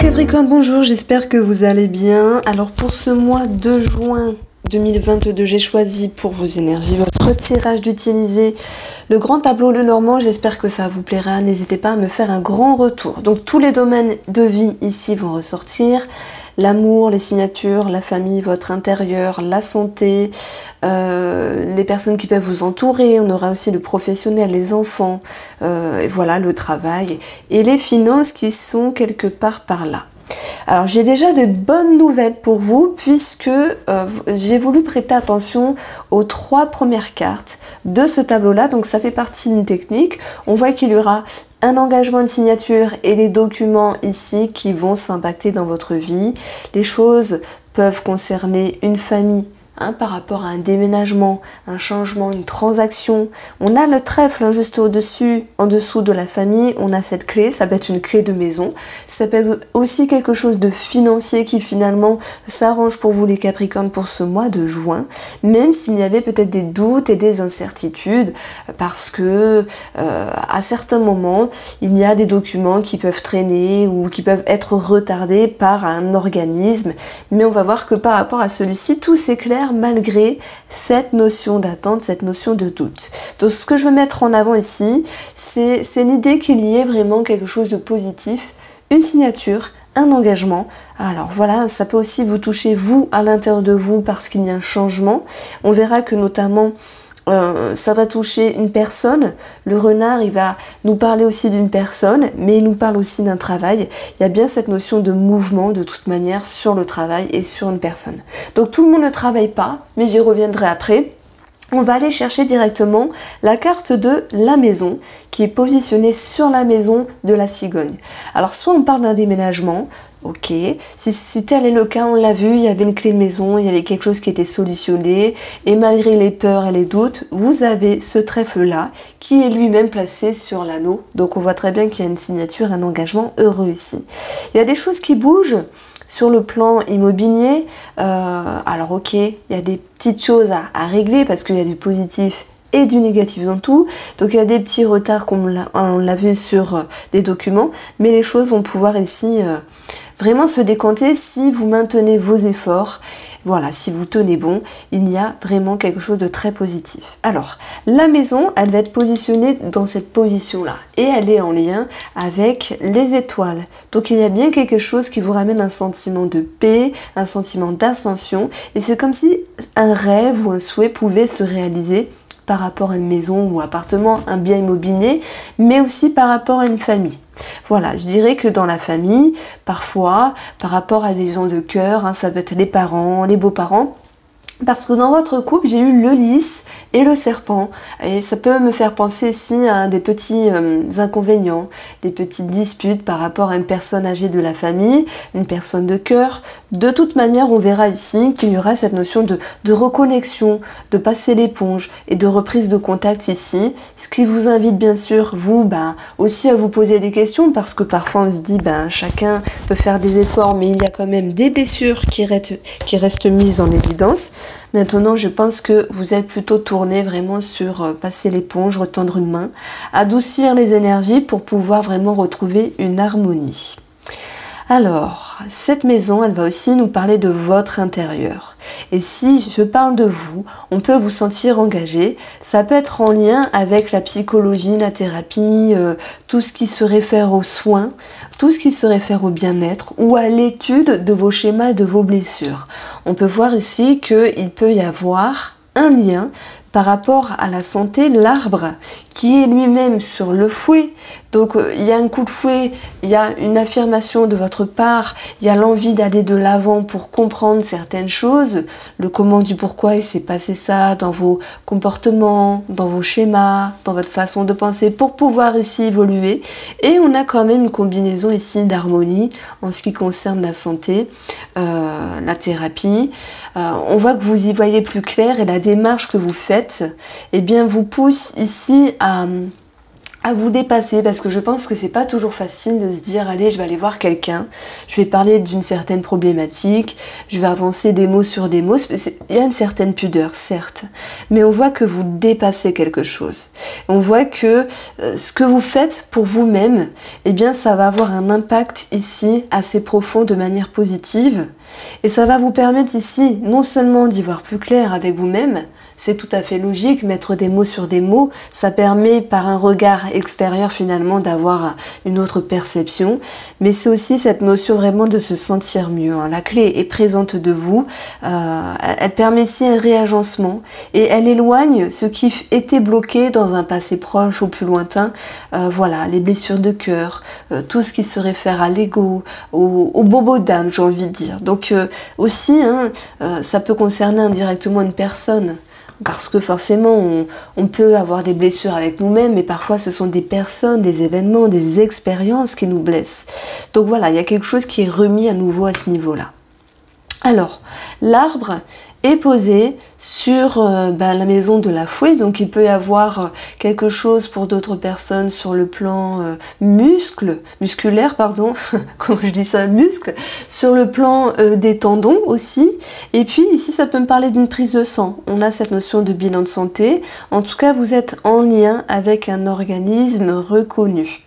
Capricorne, bonjour, j'espère que vous allez bien. Alors pour ce mois de juin 2022, j'ai choisi pour vos énergies votre tirage d'utiliser le grand tableau Lenormand. J'espère que ça vous plaira. N'hésitez pas à me faire un grand retour. Donc tous les domaines de vie ici vont ressortir. L'amour, les signatures, la famille, votre intérieur, la santé, les personnes qui peuvent vous entourer. On aura aussi le professionnel, les enfants, et voilà, le travail et les finances qui sont quelque part par là. Alors j'ai déjà de bonnes nouvelles pour vous puisque j'ai voulu prêter attention aux 3 premières cartes de ce tableau-là. Donc ça fait partie d'une technique. On voit qu'il y aura un engagement de signature et les documents ici qui vont s'impacter dans votre vie. Les choses peuvent concerner une famille. Par rapport à un déménagement, un changement, une transaction. On a le trèfle juste au-dessus, en dessous de la famille, on a cette clé, ça peut être une clé de maison. Ça peut être aussi quelque chose de financier qui finalement s'arrange pour vous les Capricornes pour ce mois de juin, même s'il y avait peut-être des doutes et des incertitudes, parce que à certains moments, il y a des documents qui peuvent traîner ou qui peuvent être retardés par un organisme, mais on va voir que par rapport à celui-ci, tout s'éclaire malgré cette notion d'attente, cette notion de doute. Donc ce que je veux mettre en avant ici, c'est l'idée qu'il y ait vraiment quelque chose de positif, une signature, un engagement. Alors voilà, ça peut aussi vous toucher vous à l'intérieur de vous parce qu'il y a un changement. On verra que notamment ça va toucher une personne. Le renard, il va nous parler aussi d'une personne, mais il nous parle aussi d'un travail. Il y a bien cette notion de mouvement de toute manière sur le travail et sur une personne. Donc tout le monde ne travaille pas, mais j'y reviendrai après. On va aller chercher directement la carte de la maison qui est positionnée sur la maison de la cigogne. Alors soit on parle d'un déménagement, ok, si tel est le cas, on l'a vu, il y avait une clé de maison, il y avait quelque chose qui était solutionné et malgré les peurs et les doutes, vous avez ce trèfle-là qui est lui-même placé sur l'anneau. Donc on voit très bien qu'il y a une signature, un engagement heureux ici. Il y a des choses qui bougent. Sur le plan immobilier, alors ok, il y a des petites choses à régler parce qu'il y a du positif et du négatif dans tout. Donc il y a des petits retards comme on l'a vu sur des documents, mais les choses vont pouvoir ici vraiment se décanter si vous maintenez vos efforts. Voilà, si vous tenez bon, il y a vraiment quelque chose de très positif. Alors, la maison, elle va être positionnée dans cette position-là. Et elle est en lien avec les étoiles. Donc, il y a bien quelque chose qui vous ramène un sentiment de paix, un sentiment d'ascension. Et c'est comme si un rêve ou un souhait pouvait se réaliser par rapport à une maison ou appartement, un bien immobilier, mais aussi par rapport à une famille. Voilà, je dirais que dans la famille, parfois, par rapport à des gens de cœur, ça peut être les parents, les beaux-parents, parce que dans votre couple, j'ai eu le lys et le serpent. Et ça peut me faire penser aussi à des petits inconvénients, des petites disputes par rapport à une personne âgée de la famille, une personne de cœur. De toute manière, on verra ici qu'il y aura cette notion de reconnexion, de passer l'éponge et de reprise de contact ici. Ce qui vous invite bien sûr, vous, aussi à vous poser des questions parce que parfois on se dit, chacun peut faire des efforts, mais il y a quand même des blessures qui restent mises en évidence. Maintenant, je pense que vous êtes plutôt tourné vraiment sur passer l'éponge, retendre une main, adoucir les énergies pour pouvoir vraiment retrouver une harmonie. Alors, cette maison, elle va aussi nous parler de votre intérieur. Et si je parle de vous, on peut vous sentir engagé. Ça peut être en lien avec la psychologie, la thérapie, tout ce qui se réfère aux soins, tout ce qui se réfère au bien-être ou à l'étude de vos schémas et de vos blessures. On peut voir ici qu'il peut y avoir un lien par rapport à la santé, l'arbre qui est lui-même sur le fouet. Donc il y a un coup de fouet, il y a une affirmation de votre part, il y a l'envie d'aller de l'avant pour comprendre certaines choses, le comment du pourquoi il s'est passé ça dans vos comportements, dans vos schémas, dans votre façon de penser pour pouvoir ici évoluer. Et on a quand même une combinaison ici d'harmonie en ce qui concerne la santé, la thérapie. On voit que vous y voyez plus clair et la démarche que vous faites, eh bien vous pousse ici à vous dépasser, parce que je pense que c'est pas toujours facile de se dire allez, je vais aller voir quelqu'un, je vais parler d'une certaine problématique, je vais avancer des mots sur des mots. Il y a une certaine pudeur, certes, mais on voit que vous dépassez quelque chose. On voit que ce que vous faites pour vous-même, eh bien ça va avoir un impact ici assez profond de manière positive, et ça va vous permettre ici non seulement d'y voir plus clair avec vous-même. C'est tout à fait logique, mettre des mots sur des mots, ça permet par un regard extérieur finalement d'avoir une autre perception, mais c'est aussi cette notion vraiment de se sentir mieux. La clé est présente de vous, elle permet ici un réagencement et elle éloigne ce qui était bloqué dans un passé proche ou plus lointain, voilà, les blessures de cœur, tout ce qui se réfère à l'ego, au bobo d'âme, j'ai envie de dire. Donc aussi, ça peut concerner indirectement une personne. Parce que forcément, on peut avoir des blessures avec nous-mêmes, mais parfois ce sont des personnes, des événements, des expériences qui nous blessent. Donc voilà, il y a quelque chose qui est remis à nouveau à ce niveau-là. Alors, l'arbre est posé sur la maison de la fouet, donc il peut y avoir quelque chose pour d'autres personnes sur le plan musculaire, pardon, comment je dis ça, muscle, sur le plan des tendons aussi, et puis ici ça peut me parler d'une prise de sang. On a cette notion de bilan de santé, en tout cas vous êtes en lien avec un organisme reconnu.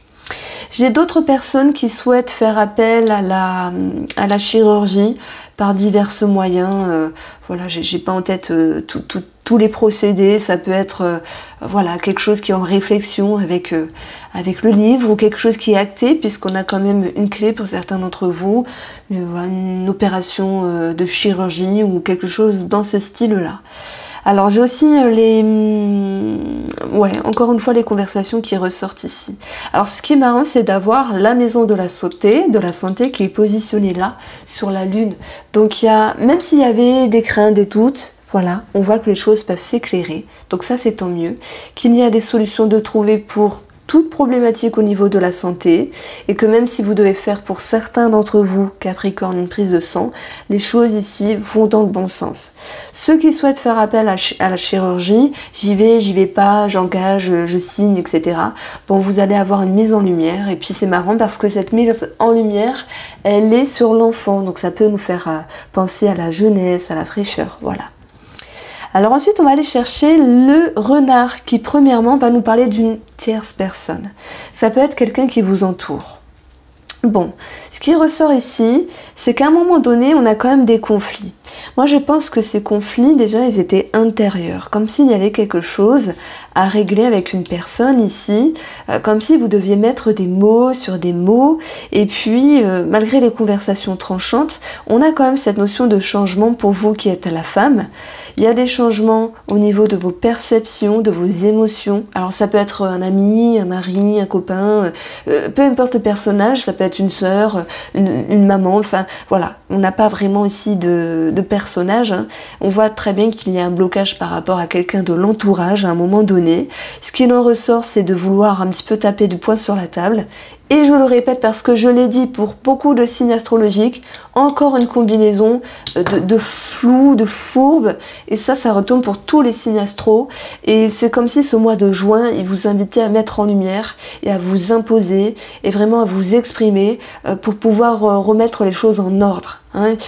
J'ai d'autres personnes qui souhaitent faire appel à la chirurgie par divers moyens. Voilà, j'ai pas en tête tous les procédés. Ça peut être voilà, quelque chose qui est en réflexion avec le livre ou quelque chose qui est acté, puisqu'on a quand même une clé pour certains d'entre vous, une opération de chirurgie ou quelque chose dans ce style-là. Alors j'ai aussi encore une fois les conversations qui ressortent ici. Alors ce qui est marrant, c'est d'avoir la maison de la santé qui est positionnée là, sur la lune. Donc il y a, même s'il y avait des craintes, des doutes, voilà, on voit que les choses peuvent s'éclairer. Donc ça c'est tant mieux. Qu'il y a des solutions de trouver pour toute problématique au niveau de la santé, et que même si vous devez faire pour certains d'entre vous, Capricorne, une prise de sang, les choses ici vont dans le bon sens. Ceux qui souhaitent faire appel à la chirurgie, j'y vais pas, j'engage, je signe, etc. Bon, vous allez avoir une mise en lumière, et puis c'est marrant parce que cette mise en lumière, elle est sur l'enfant, donc ça peut nous faire penser à la jeunesse, à la fraîcheur, voilà. Alors ensuite, on va aller chercher le renard qui, premièrement, va nous parler d'une tierce personne. Ça peut être quelqu'un qui vous entoure. Bon, ce qui ressort ici, c'est qu'à un moment donné, on a quand même des conflits. Moi, je pense que ces conflits, déjà, ils étaient intérieurs, comme s'il y avait quelque chose à régler avec une personne ici, comme si vous deviez mettre des mots sur des mots, et puis, malgré les conversations tranchantes, on a quand même cette notion de changement pour vous qui êtes la femme. Il y a des changements au niveau de vos perceptions, de vos émotions. Alors ça peut être un ami, un mari, un copain, peu importe le personnage, ça peut être une sœur, une maman, enfin voilà. On n'a pas vraiment ici de personnage. On voit très bien qu'il y a un blocage par rapport à quelqu'un de l'entourage à un moment donné. Ce qui en ressort, c'est de vouloir un petit peu taper du poing sur la table. Et je le répète parce que je l'ai dit pour beaucoup de signes astrologiques, encore une combinaison de flou, de fourbe, et ça retombe pour tous les signes astro, et c'est comme si ce mois de juin, il vous invitait à mettre en lumière et à vous imposer, et vraiment à vous exprimer pour pouvoir remettre les choses en ordre.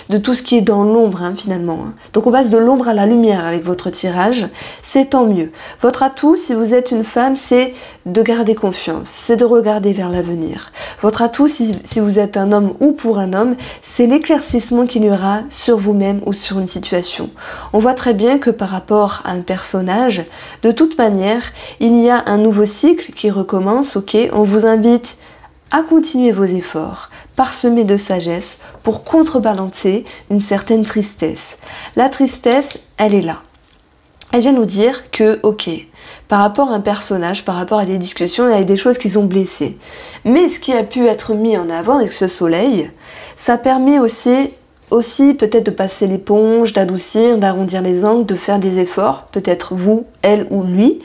De tout ce qui est dans l'ombre finalement. Donc on passe de l'ombre à la lumière avec votre tirage, c'est tant mieux. Votre atout, si vous êtes une femme, c'est de garder confiance, c'est de regarder vers l'avenir. Votre atout, si vous êtes un homme ou pour un homme, c'est l'éclaircissement qu'il y aura sur vous-même ou sur une situation. On voit très bien que par rapport à un personnage, de toute manière, il y a un nouveau cycle qui recommence, ok, on vous invite à continuer vos efforts, parsemés de sagesse, pour contrebalancer une certaine tristesse. La tristesse, elle est là. Elle vient nous dire que, ok, par rapport à un personnage, par rapport à des discussions, il y a des choses qui sont blessées. Mais ce qui a pu être mis en avant avec ce soleil, ça permet aussi peut-être de passer l'éponge, d'adoucir, d'arrondir les angles, de faire des efforts, peut-être vous, elle ou lui,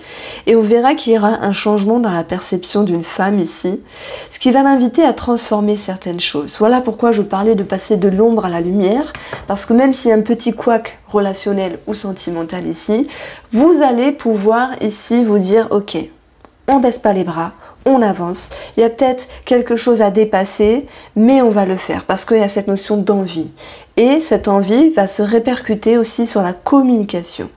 et on verra qu'il y aura un changement dans la perception d'une femme ici, ce qui va l'inviter à transformer certaines choses. Voilà pourquoi je parlais de passer de l'ombre à la lumière, parce que même s'il y a un petit couac relationnel ou sentimental ici, vous allez pouvoir ici vous dire, ok, on baisse pas les bras, on avance. Il y a peut-être quelque chose à dépasser, mais on va le faire parce qu'il y a cette notion d'envie. Et cette envie va se répercuter aussi sur la communication,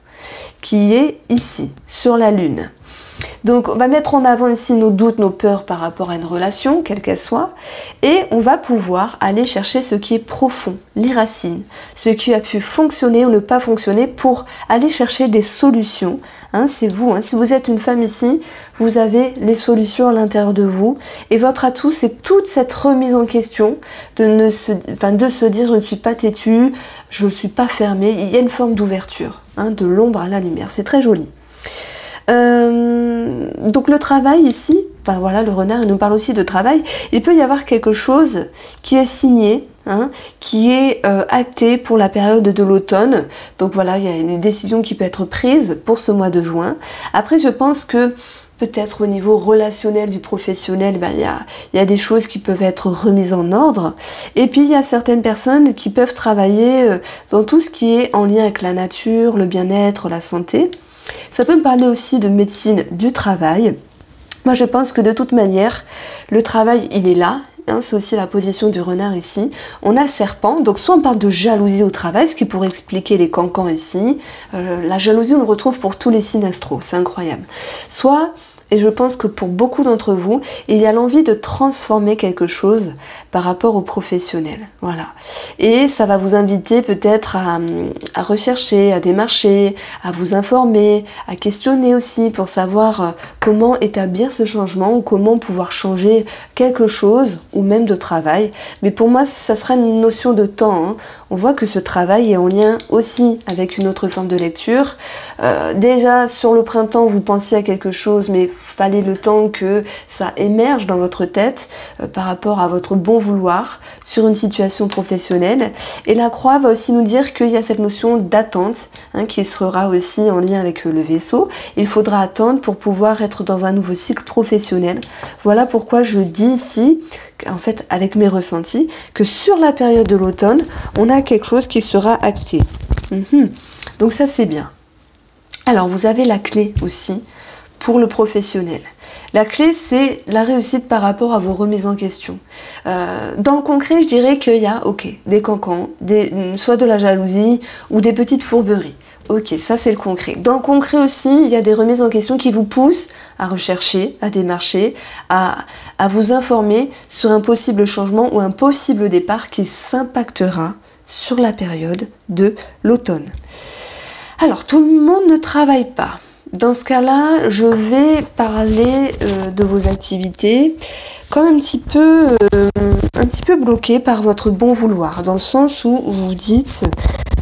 qui est ici, sur la Lune. Donc on va mettre en avant ici nos doutes, nos peurs par rapport à une relation, quelle qu'elle soit, et on va pouvoir aller chercher ce qui est profond, les racines, ce qui a pu fonctionner ou ne pas fonctionner pour aller chercher des solutions. C'est vous, si vous êtes une femme ici, vous avez les solutions à l'intérieur de vous, et votre atout c'est toute cette remise en question de se dire je ne suis pas têtue, je ne suis pas fermée, il y a une forme d'ouverture, de l'ombre à la lumière, c'est très joli. Donc le travail ici, le renard il nous parle aussi de travail, il peut y avoir quelque chose qui est signé, qui est acté pour la période de l'automne. Donc voilà, il y a une décision qui peut être prise pour ce mois de juin. Après je pense que peut-être au niveau relationnel du professionnel, il y a des choses qui peuvent être remises en ordre. Et puis il y a certaines personnes qui peuvent travailler dans tout ce qui est en lien avec la nature, le bien-être, la santé. Ça peut me parler aussi de médecine du travail. Moi je pense que de toute manière, le travail il est là. C'est aussi la position du renard ici. On a le serpent, donc soit on parle de jalousie au travail, ce qui pourrait expliquer les cancans ici. La jalousie on le retrouve pour tous les signes astro, c'est incroyable. Soit, et je pense que pour beaucoup d'entre vous, il y a l'envie de transformer quelque chose par rapport au professionnel. Voilà. Et ça va vous inviter peut-être à rechercher, à démarcher, à vous informer, à questionner aussi pour savoir comment établir ce changement ou comment pouvoir changer quelque chose ou même de travail. Mais pour moi, ça sera une notion de temps. On voit que ce travail est en lien aussi avec une autre forme de lecture. Déjà, sur le printemps, vous pensiez à quelque chose, mais fallait le temps que ça émerge dans votre tête par rapport à votre bon vouloir sur une situation professionnelle. Et la croix va aussi nous dire qu'il y a cette notion d'attente qui sera aussi en lien avec le Vaisseau. Il faudra attendre pour pouvoir être dans un nouveau cycle professionnel. Voilà pourquoi je dis ici, en fait avec mes ressentis, que sur la période de l'automne, on a quelque chose qui sera acté. Donc ça c'est bien. Alors vous avez la clé aussi pour le professionnel. La clé, c'est la réussite par rapport à vos remises en question. Dans le concret, je dirais qu'il y a des cancans, soit de la jalousie ou des petites fourberies. Ok, ça c'est le concret. Dans le concret aussi, il y a des remises en question qui vous poussent à rechercher, à démarcher, à vous informer sur un possible changement ou un possible départ qui s'impactera sur la période de l'automne. Alors, tout le monde ne travaille pas. Dans ce cas-là, je vais parler de vos activités comme un petit peu bloqué par votre bon vouloir, dans le sens où vous dites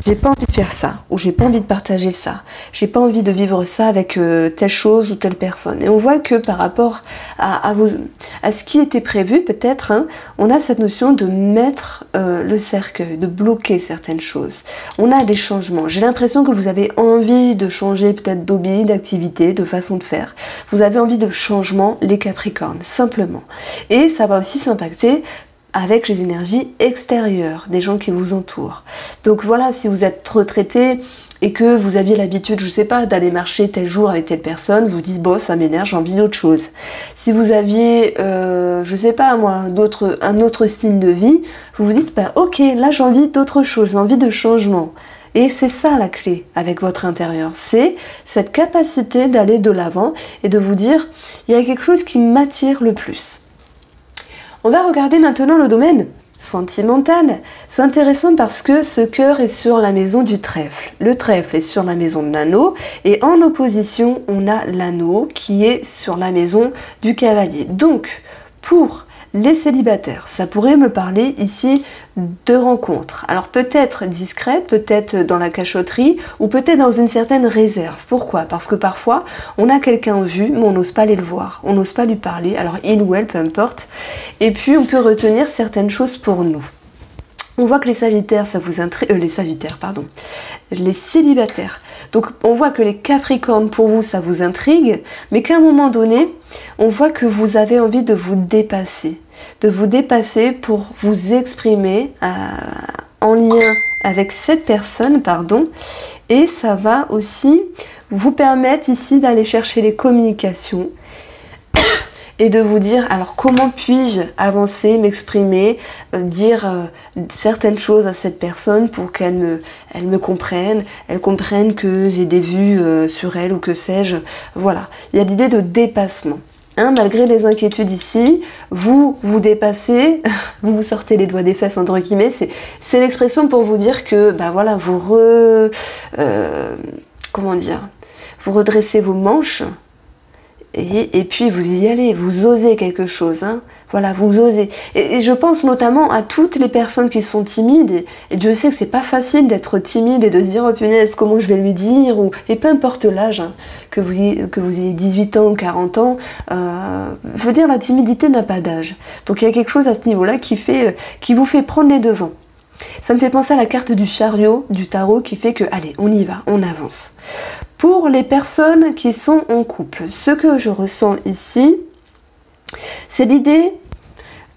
j'ai pas envie de faire ça, ou j'ai pas envie de partager ça, j'ai pas envie de vivre ça avec telle chose ou telle personne. Et on voit que par rapport à ce qui était prévu, peut-être, on a cette notion de mettre le cercueil, de bloquer certaines choses. On a des changements. J'ai l'impression que vous avez envie de changer peut-être d'hobby, d'activité, de façon de faire. Vous avez envie de changement, les Capricornes, simplement. Et ça va aussi s'impacter avec les énergies extérieures, des gens qui vous entourent. Donc voilà, si vous êtes retraité et que vous aviez l'habitude, je sais pas, d'aller marcher tel jour avec telle personne, vous dites, bon, ça m'énerve, j'ai envie d'autre chose. Si vous aviez, je sais pas moi, un autre style de vie, vous vous dites, ok, là j'ai envie d'autre chose, j'ai envie de changement. Et c'est ça la clé avec votre intérieur, c'est cette capacité d'aller de l'avant et de vous dire, il y a quelque chose qui m'attire le plus. On va regarder maintenant le domaine sentimental. C'est intéressant parce que ce cœur est sur la maison du trèfle. Le trèfle est sur la maison de l'anneau et en opposition, on a l'anneau qui est sur la maison du cavalier. Donc, pour les célibataires, ça pourrait me parler ici de rencontres. Alors peut-être discrètes, peut-être dans la cachotterie ou peut-être dans une certaine réserve. Pourquoi? Parce que parfois, on a quelqu'un en vue, mais on n'ose pas aller le voir, on n'ose pas lui parler, alors il ou elle, peu importe. Et puis on peut retenir certaines choses pour nous. On voit que les Sagittaires, ça vous intrigue, les célibataires. Donc on voit que les Capricornes, pour vous, ça vous intrigue, mais qu'à un moment donné, on voit que vous avez envie de vous dépasser pour vous exprimer en lien avec cette personne, et ça va aussi vous permettre ici d'aller chercher les communications et de vous dire, alors comment puis-je avancer, m'exprimer, dire certaines choses à cette personne pour qu'elle me comprenne, elle comprenne que j'ai des vues sur elle ou que sais-je. Voilà, il y a l'idée de dépassement. Hein, malgré les inquiétudes ici, vous dépassez, vous sortez les doigts des fesses entre guillemets, c'est l'expression pour vous dire que, bah voilà, comment dire, vous redressez vos manches, et puis vous y allez, vous osez quelque chose, hein. Voilà, vous osez. Et je pense notamment à toutes les personnes qui sont timides, et Dieu sait que c'est pas facile d'être timide et de se dire oh punaise, comment je vais lui dire, et peu importe l'âge, hein, que vous ayez 18 ans ou 40 ans, faut dire la timidité n'a pas d'âge. Donc il y a quelque chose à ce niveau-là qui vous fait prendre les devants. Ça me fait penser à la carte du chariot du tarot qui fait que, allez, on y va, on avance. Pour les personnes qui sont en couple, ce que je ressens ici, c'est l'idée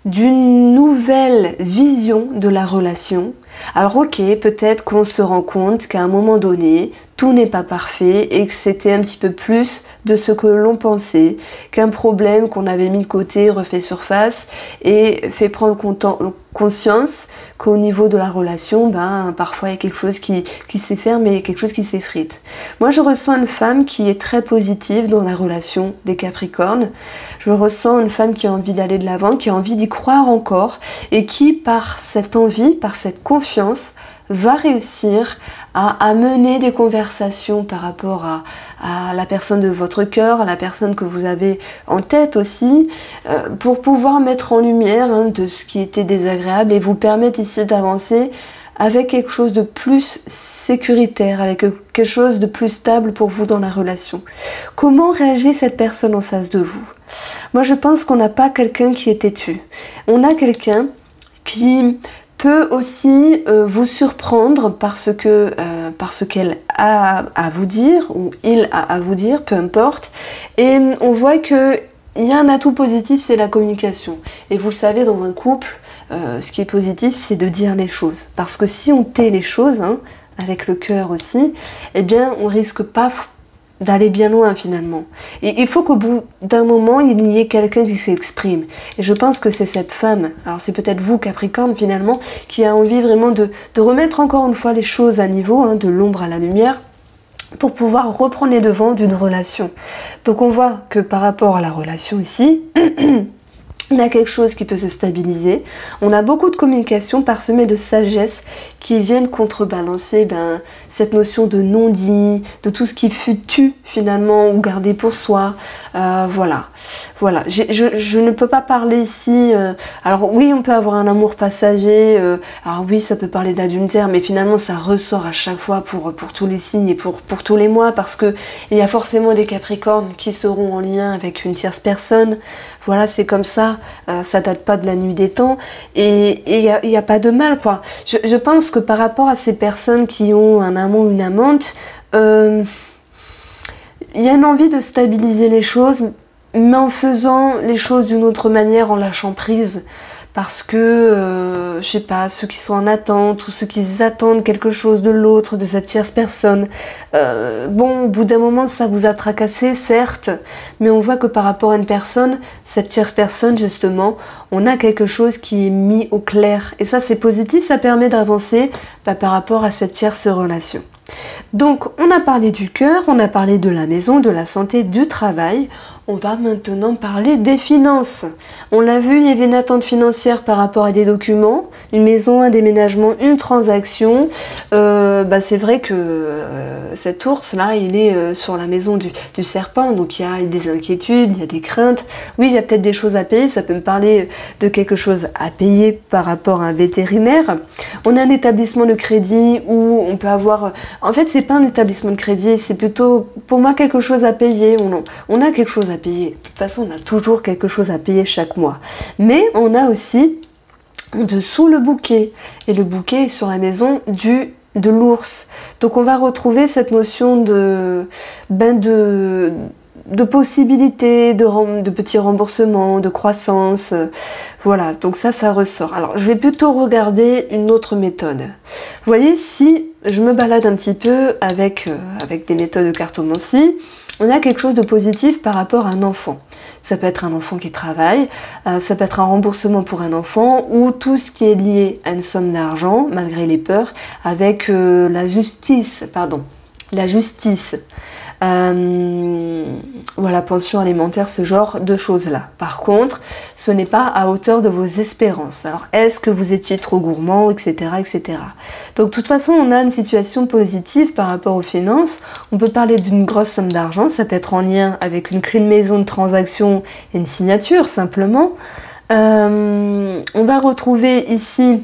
d'une nouvelle vision de la relation. Alors ok, peut-être qu'on se rend compte qu'à un moment donné, tout n'est pas parfait et que c'était un petit peu plus de ce que l'on pensait, qu'un problème qu'on avait mis de côté refait surface et fait prendre conscience qu'au niveau de la relation, ben, parfois il y a quelque chose qui s'efferme et quelque chose qui s'effrite. Moi je ressens une femme qui est très positive dans la relation des Capricornes. Je ressens une femme qui a envie d'aller de l'avant, qui a envie d'y croire encore et qui par cette envie, par cette confiance, va réussir à mener des conversations par rapport à la personne de votre cœur, à la personne que vous avez en tête aussi, pour pouvoir mettre en lumière de ce qui était désagréable et vous permettre ici d'avancer avec quelque chose de plus sécuritaire, avec quelque chose de plus stable pour vous dans la relation. Comment réagit cette personne en face de vous? Moi je pense qu'on n'a pas quelqu'un qui est têtu. On a quelqu'un qui peut aussi vous surprendre parce qu'elle a à vous dire, ou il a à vous dire, peu importe. Et on voit qu'il y a un atout positif, c'est la communication. Et vous le savez, dans un couple, ce qui est positif, c'est de dire les choses. Parce que si on tait les choses, hein, avec le cœur aussi, eh bien, on risque pas d'aller bien loin finalement. Et il faut qu'au bout d'un moment, il y ait quelqu'un qui s'exprime. Et je pense que c'est cette femme, alors c'est peut-être vous Capricorne finalement, qui a envie vraiment de remettre encore une fois les choses à niveau, hein, de l'ombre à la lumière, pour pouvoir reprendre les devants d'une relation. Donc on voit que par rapport à la relation ici, on a quelque chose qui peut se stabiliser, on a beaucoup de communication parsemée de sagesse qui viennent contrebalancer cette notion de non-dit, de tout ce qui fut tu finalement ou gardé pour soi. Voilà. Je ne peux pas parler ici, alors oui on peut avoir un amour passager, alors oui ça peut parler d'adultère, mais finalement ça ressort à chaque fois pour tous les signes et pour tous les mois, parce que il y a forcément des Capricornes qui seront en lien avec une tierce personne. Voilà, c'est comme ça, ça date pas de la nuit des temps, et il n'y a pas de mal, quoi. Je pense que par rapport à ces personnes qui ont un amant ou une amante, il y a une envie de stabiliser les choses, mais en faisant les choses d'une autre manière, en lâchant prise. Parce que, je sais pas, ceux qui sont en attente ou ceux qui attendent quelque chose de l'autre, de cette tierce personne, bon, au bout d'un moment, ça vous a tracassé, certes, mais on voit que par rapport à une personne, cette tierce personne, justement, on a quelque chose qui est mis au clair. Et ça, c'est positif, ça permet d'avancer par rapport à cette tierce relation. Donc, on a parlé du cœur, on a parlé de la maison, de la santé, du travail. On va maintenant parler des finances. On l'a vu, il y avait une attente financière par rapport à des documents, une maison, un déménagement, une transaction. C'est vrai que cet ours-là, il est sur la maison du serpent, donc il y a des inquiétudes, il y a des craintes. Oui, il y a peut-être des choses à payer, ça peut me parler de quelque chose à payer par rapport à un vétérinaire. On a un établissement de crédit où on peut avoir... En fait, c'est pas un établissement de crédit, c'est plutôt, pour moi, quelque chose à payer. On a quelque chose à payer. De toute façon, on a toujours quelque chose à payer chaque mois. Mais on a aussi en dessous le bouquet. Et le bouquet est sur la maison de l'ours. Donc on va retrouver cette notion de possibilités, de petits remboursements, de croissance. Voilà, donc ça ressort. Alors je vais plutôt regarder une autre méthode. Vous voyez, si je me balade un petit peu avec des méthodes de cartomancie, on a quelque chose de positif par rapport à un enfant. ça peut être un enfant qui travaille, ça peut être un remboursement pour un enfant ou tout ce qui est lié à une somme d'argent, malgré les peurs, avec la justice, voilà, pension alimentaire, ce genre de choses-là. Par contre, ce n'est pas à hauteur de vos espérances. Alors, est-ce que vous étiez trop gourmand, etc., etc. Donc, de toute façon, on a une situation positive par rapport aux finances. On peut parler d'une grosse somme d'argent. Ça peut être en lien avec une clé de maison, de transaction et une signature, simplement. On va retrouver ici...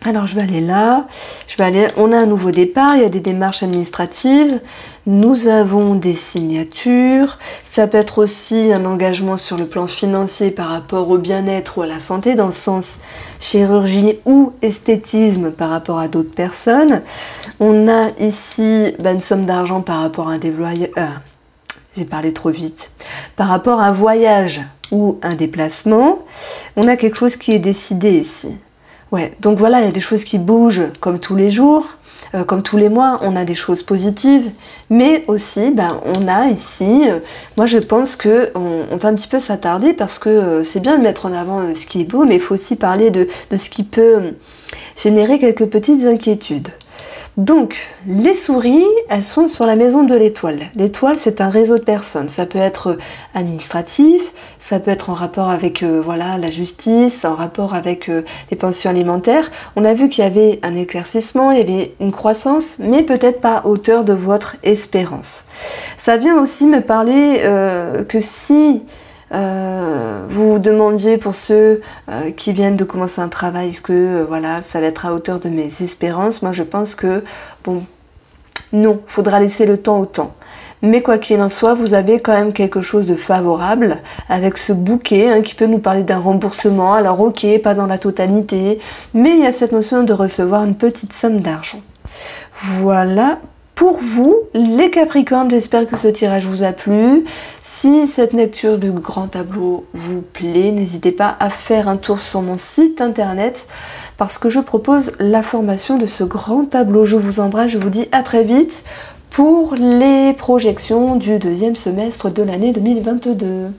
Alors je vais aller là, on a un nouveau départ, il y a des démarches administratives, nous avons des signatures, ça peut être aussi un engagement sur le plan financier par rapport au bien-être ou à la santé, dans le sens chirurgie ou esthétisme par rapport à d'autres personnes. On a ici une somme d'argent par rapport à un j'ai parlé trop vite, par rapport à un voyage ou un déplacement. On a quelque chose qui est décidé ici. Ouais, donc voilà, il y a des choses qui bougent comme tous les jours, comme tous les mois, on a des choses positives, mais aussi, on a ici, moi je pense qu'on va un petit peu s'attarder parce que c'est bien de mettre en avant ce qui est beau, mais il faut aussi parler de ce qui peut générer quelques petites inquiétudes. Donc, les souris, elles sont sur la maison de l'étoile. L'étoile, c'est un réseau de personnes. Ça peut être administratif, ça peut être en rapport avec voilà, la justice, en rapport avec les pensions alimentaires. On a vu qu'il y avait un éclaircissement, il y avait une croissance, mais peut-être pas à hauteur de votre espérance. Ça vient aussi me parler que si... vous demandiez pour ceux qui viennent de commencer un travail, est-ce que voilà, ça va être à hauteur de mes espérances? Moi je pense que bon, non, faudra laisser le temps au temps. Mais quoi qu'il en soit, vous avez quand même quelque chose de favorable avec ce bouquet qui peut nous parler d'un remboursement. Alors ok, pas dans la totalité, mais il y a cette notion de recevoir une petite somme d'argent. Voilà. Pour vous, les Capricornes, j'espère que ce tirage vous a plu. Si cette lecture du grand tableau vous plaît, n'hésitez pas à faire un tour sur mon site internet parce que je propose la formation de ce grand tableau. Je vous embrasse, je vous dis à très vite pour les projections du deuxième semestre de l'année 2022.